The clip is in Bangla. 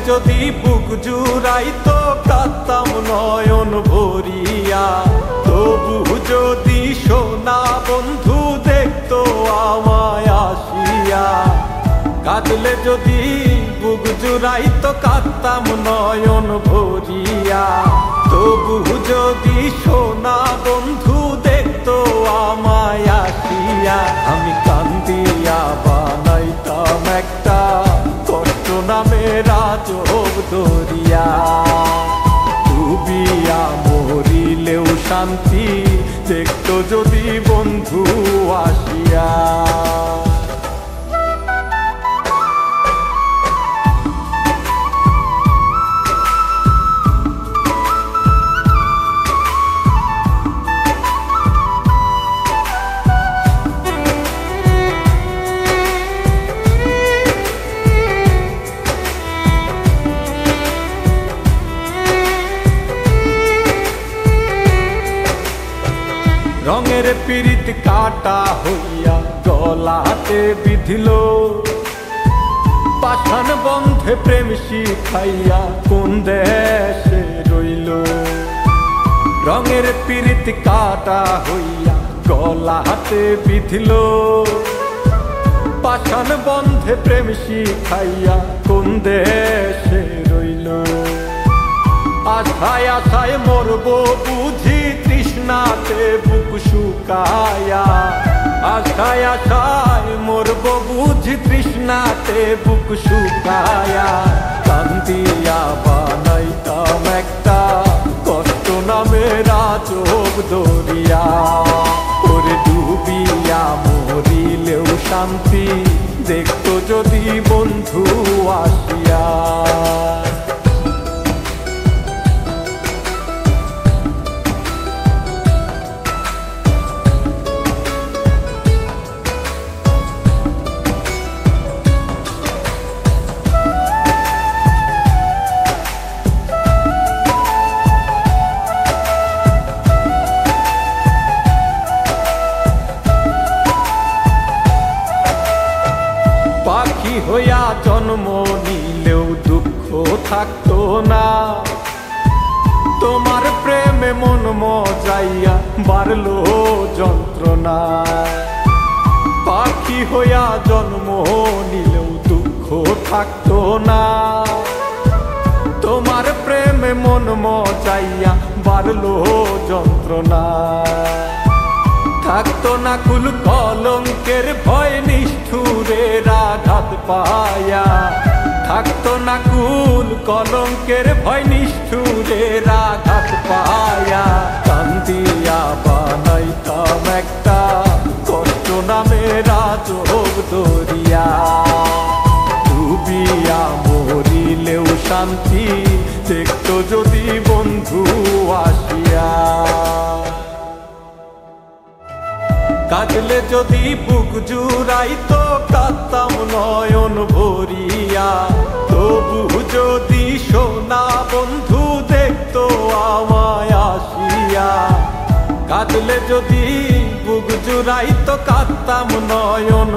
যদি বুক জুড়াইতো কাঁদতাম নয়ন ভরিয়া, তবু যদি সোনা বন্ধু দেখতো আমায় আসিয়া। কাঁদলে যদি বুক জুড়াইতো কাঁদতাম নয়ন ভরিয়া, তবু যদি সোনা বন্ধু দেখতো আমায় আসিয়া। আমি কান্দিয়া বানাইতাম একটা কষ্ট নামের আজব দরিয়া, ডুবিয়া মরিলেও শান্তি দেখতো যদি বন্ধু আসিয়া। রঙের পীড়িত কাটা হইয়া গলাতে বিধিল, পাষাণ বন্ধে প্রেম শিখাইয়া কোন দেশে রইল। রঙের পীড়িত কাটা হইয়া গলাতে বিধিল, পাষাণ বন্ধে প্রেম শিখাইয়া কোন দেশে রইল। আশায় আশায় মরব বুঝি তৃষ্ণাতে বুক শুকায়া, আশায় আশায় মরব বুঝি তৃষ্ণাতে বুক শুকায়া। কান্দিয়া বানাইতাম একটা কষ্ট নামের আজব দরিয়া, ওরে ডুবিয়া মরিলেও শান্তি দেখতো যদি বন্ধু আসিয়া। পাখি হইয়া জন্ম নিলেও দুঃখ থাকতো না, তোমার প্রেমে মন মজাইয়া বাড়লো যন্ত্রণা। পাখি হইয়া জন্ম নিলেও দুঃখ থাকতো না, তোমার প্রেমে মন মজাইয়া বাড়লো যন্ত্রণা। থাকতো না কুল কলঙ্কের ভয় নিষ্ঠুরের আঘাত পায়া, থাকতো না কুল কলঙ্কের ভয় নিষ্ঠুরের আঘাত পায়া। কান্দিয়া বানাইতাম একটা কষ্ট নামের আজব দরিয়া, ডুবিয়া মরিলেও শান্তি দেখতো যদি বন্ধু আসিয়া। কাঁদলে যদি বুক জুড়াইতো কাঁদতাম নয়ন ভরিয়া, তবু যদি সোনা বন্ধু দেখতো আমায় আসিয়া। কাঁদলে যদি বুক জুড়াইতো কাঁদতাম নয়ন